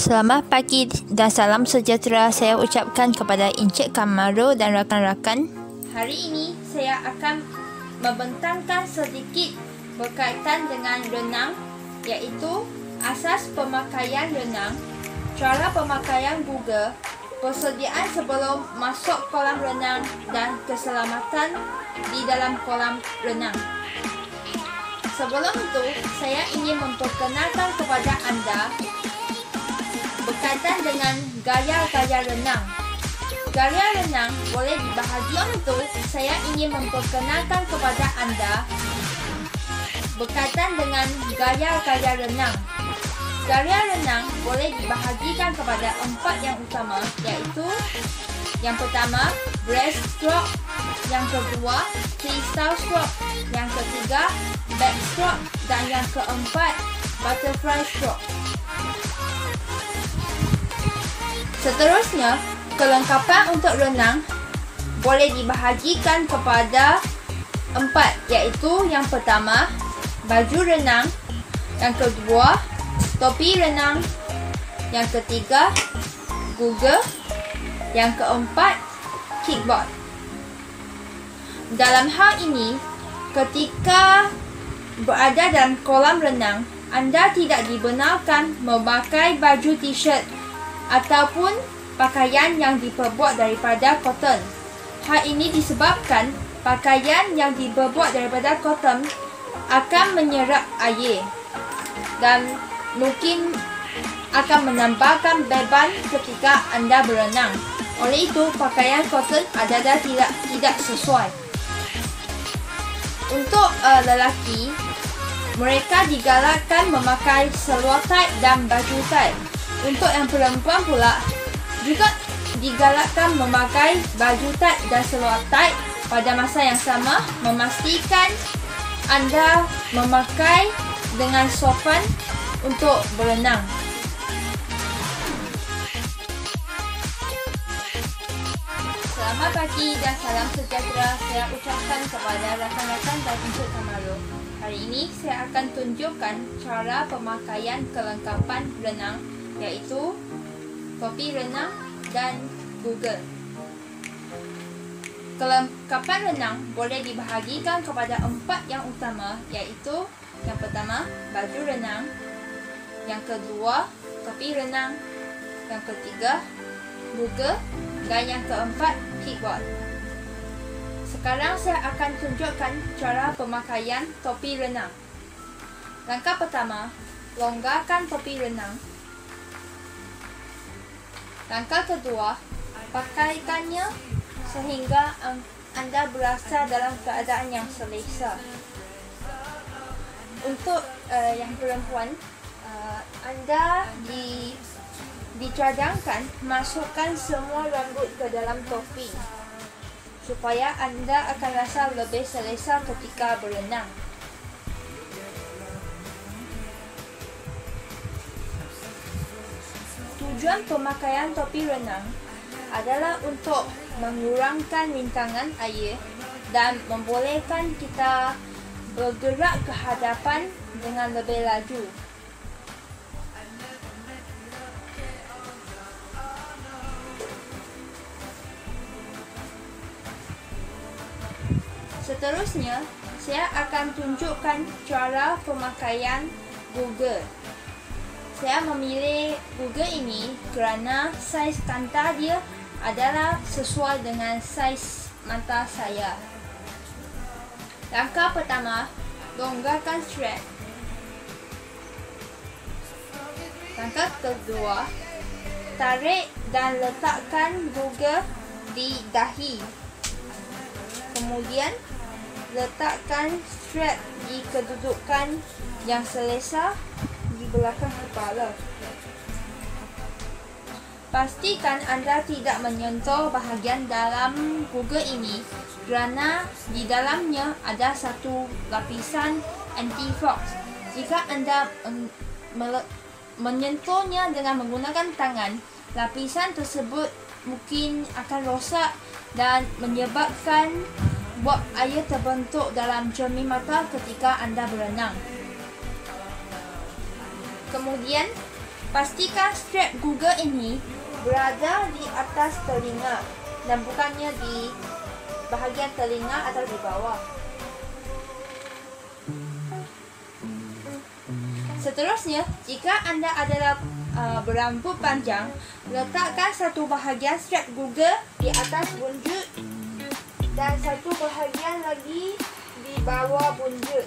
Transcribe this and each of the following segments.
Selamat pagi dan salam sejahtera saya ucapkan kepada Encik Kamaro dan rakan-rakan. Hari ini saya akan membentangkan sedikit berkaitan dengan renang, iaitu asas pemakaian renang, cara pemakaian Google, persediaan sebelum masuk kolam renang dan keselamatan di dalam kolam renang. Sebelum itu, saya ingin memperkenalkan kepada anda berkaitan dengan gaya-gaya renang. Gaya renang boleh dibahagi. Untuk saya ingin memperkenalkan kepada anda berkaitan dengan gaya-gaya renang. Gaya renang boleh dibahagikan kepada 4 yang utama, iaitu yang pertama, breaststroke, yang kedua, freestyle stroke, yang ketiga, backstroke dan yang keempat, butterfly stroke. Seterusnya, kelengkapan untuk renang boleh dibahagikan kepada 4, iaitu yang pertama, baju renang, yang kedua, topi renang, yang ketiga, Google, yang keempat, kickboard. Dalam hal ini, ketika berada dalam kolam renang, anda tidak dibenarkan memakai baju t-shirt ataupun pakaian yang diperbuat daripada cotton. Hal ini disebabkan pakaian yang diperbuat daripada cotton akan menyerap air dan mungkin akan menambahkan beban ketika anda berenang. Oleh itu, pakaian cotton adalah tidak sesuai. Untuk lelaki, mereka digalakkan memakai seluar tight dan baju tight. Untuk yang perempuan pula, juga digalakkan memakai baju tight dan seluar tight pada masa yang sama, memastikan anda memakai dengan sopan untuk berenang. Selamat pagi dan salam sejahtera saya ucapkan kepada rakan-rakan dan Encik Kamaro. Hari ini saya akan tunjukkan cara pemakaian kelengkapan renang, iaitu topi renang dan Google. Kelengkapan renang boleh dibahagikan kepada 4 yang utama, iaitu yang pertama, baju renang, yang kedua, topi renang, yang ketiga, Google, dan yang keempat, kickboard. Sekarang saya akan tunjukkan cara pemakaian topi renang. Langkah pertama, longgarkan topi renang. Langkah kedua, pakaikannya sehingga anda berasa dalam keadaan yang selesa. Untuk yang perempuan, anda dicadangkan masukkan semua rambut ke dalam topi supaya anda akan rasa lebih selesa ketika berenang. Tujuan pemakaian topi renang adalah untuk mengurangkan rintangan air dan membolehkan kita bergerak ke hadapan dengan lebih laju. Seterusnya, saya akan tunjukkan cara pemakaian Google. Saya memilih Google ini kerana saiz kanta dia adalah sesuai dengan saiz mata saya. Langkah pertama, longgarkan strap. Langkah kedua, tarik dan letakkan Google di dahi. Kemudian, letakkan strap di kedudukan yang selesa di belakang kepala. Pastikan anda tidak menyentuh bahagian dalam Google ini kerana di dalamnya ada satu lapisan anti-fog. Jika anda menyentuhnya dengan menggunakan tangan, lapisan tersebut mungkin akan rosak dan menyebabkan buat air terbentuk dalam cermin mata ketika anda berenang. Kemudian, Pastikan strap Google ini berada di atas telinga dan bukannya di bahagian telinga atau di bawah. Seterusnya, jika anda adalah berambut panjang, letakkan satu bahagian strap Google di atas buntut dan satu bahagian lagi di bawah buntut.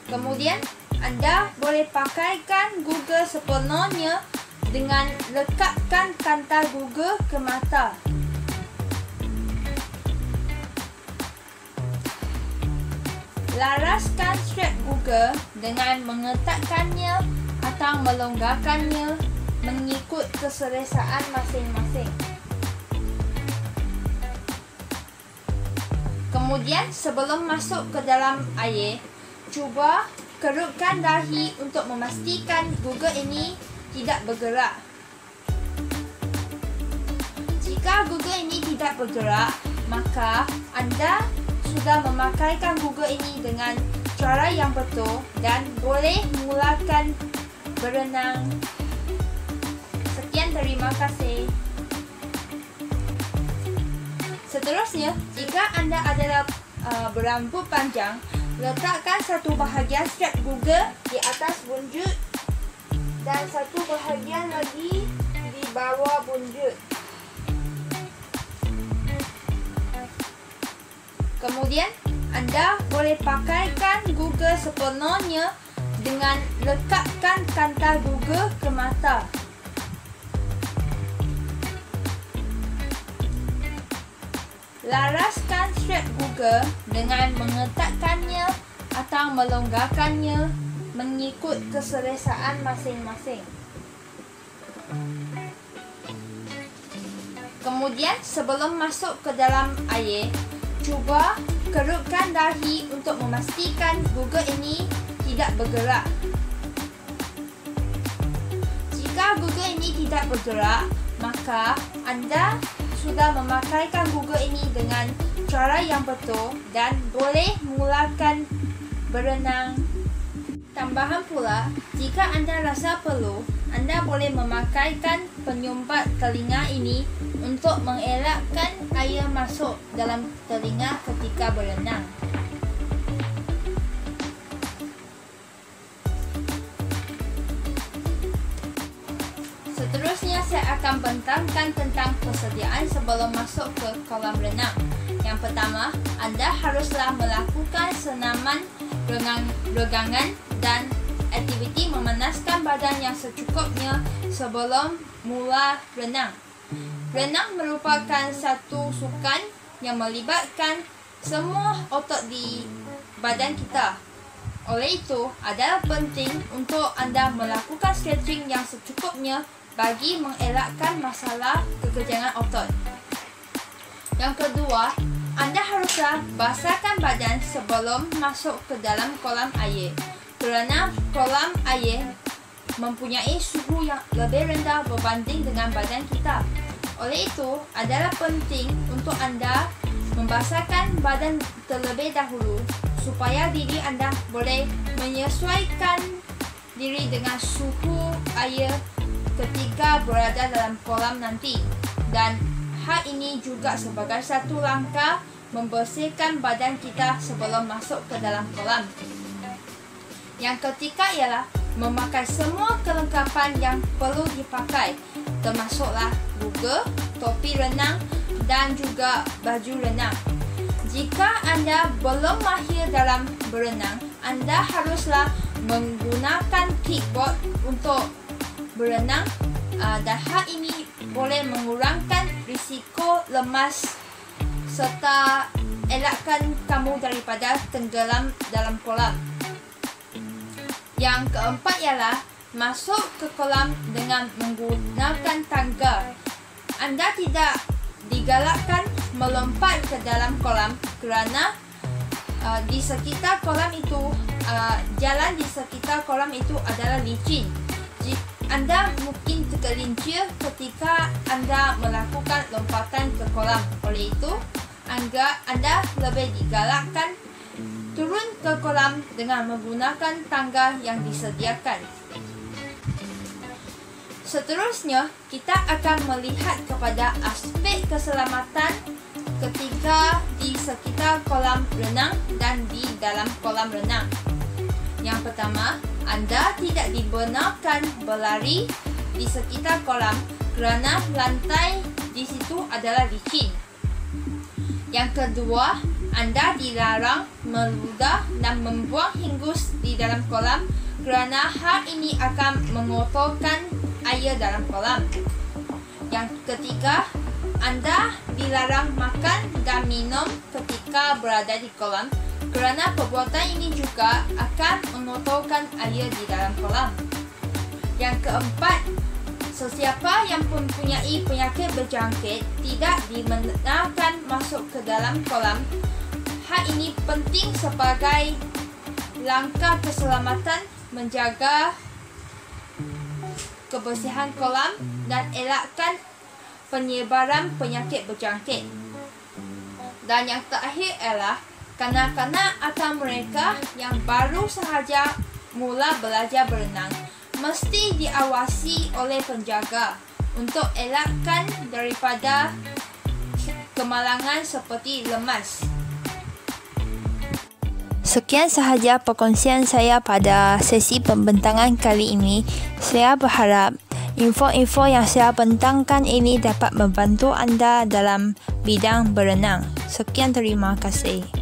Kemudian, anda boleh pakaikan Google sepenuhnya dengan lekatkan kantar Google ke mata. Laraskan strap Google dengan mengetatkannya atau melonggarkannya mengikut keselesaan masing-masing. Kemudian, sebelum masuk ke dalam air, cuba kerutkan dahi untuk memastikan Google ini tidak bergerak. Jika Google ini tidak bergerak, maka anda sudah memakaikan Google ini dengan cara yang betul dan boleh mulakan berenang. Sekian, terima kasih. Seterusnya, jika anda adalah berambut panjang, letakkan satu bahagian strap Google di atas buntut dan satu bahagian lagi di bawah buntut. Kemudian, anda boleh pakaikan Google sepenuhnya dengan lekatkan kantar Google ke mata. Laraskan strap Google dengan mengetatkannya atau melonggarkannya mengikut keselesaan masing-masing. Kemudian, sebelum masuk ke dalam air, cuba kerutkan dahi untuk memastikan Google ini tidak bergerak. Jika Google ini tidak bergerak, maka anda sudah memakaikan Google ini dengan cara yang betul dan boleh mulakan berenang. Tambahan pula, jika anda rasa perlu, anda boleh memakaikan penyumbat telinga ini untuk mengelakkan air masuk dalam telinga ketika berenang. Seterusnya, saya akan bentangkan tentang persediaan sebelum masuk ke kolam renang. Yang pertama, anda haruslah melakukan senaman regangan dan aktiviti memanaskan badan yang secukupnya sebelum mula renang. Renang merupakan satu sukan yang melibatkan semua otot di badan kita. Oleh itu, adalah penting untuk anda melakukan stretching yang secukupnya bagi mengelakkan masalah kekejangan otot. Yang kedua, anda haruslah basahkan badan sebelum masuk ke dalam kolam air, kerana kolam air mempunyai suhu yang lebih rendah berbanding dengan badan kita. Oleh itu, adalah penting untuk anda membasahkan badan terlebih dahulu supaya diri anda boleh menyesuaikan diri dengan suhu air ketika berada dalam kolam nanti. Dan hal ini juga sebagai satu langkah membersihkan badan kita sebelum masuk ke dalam kolam. Yang ketiga ialah memakai semua kelengkapan yang perlu dipakai, termasuklah Google, topi renang dan juga baju renang. Jika anda belum mahir dalam berenang, anda haruslah menggunakan kickboard untuk berenang dan hal ini boleh mengurangkan risiko lemas serta elakkan kamu daripada tenggelam dalam kolam. Yang keempat ialah masuk ke kolam dengan menggunakan tangga. Anda tidak digalakkan melompat ke dalam kolam kerana di sekitar kolam itu jalan di sekitar kolam itu adalah licin. Anda mungkin tergelincir ketika anda melakukan lompatan ke kolam. Oleh itu, anda lebih digalakkan turun ke kolam dengan menggunakan tangga yang disediakan. Seterusnya, kita akan melihat kepada aspek keselamatan ketika di sekitar kolam renang dan di dalam kolam renang. Yang pertama, anda tidak dibenarkan berlari di sekitar kolam kerana lantai di situ adalah licin. Yang kedua, anda dilarang meludah dan membuang hingus di dalam kolam kerana hal ini akan mengotorkan air dalam kolam. Yang ketiga, anda dilarang makan dan minum ketika berada di kolam kerana perbuatan ini juga akan mengotorkan air di dalam kolam. Yang keempat, sesiapa yang mempunyai penyakit berjangkit tidak dibenarkan masuk ke dalam kolam. Hal ini penting sebagai langkah keselamatan menjaga kebersihan kolam dan elakkan penyebaran penyakit berjangkit. Dan yang terakhir ialah kanak-kanak atau mereka yang baru sahaja mula belajar berenang mesti diawasi oleh penjaga untuk elakkan daripada kemalangan seperti lemas. Sekian sahaja perkongsian saya pada sesi pembentangan kali ini. Saya berharap info-info yang saya bentangkan ini dapat membantu anda dalam bidang berenang. Sekian, terima kasih.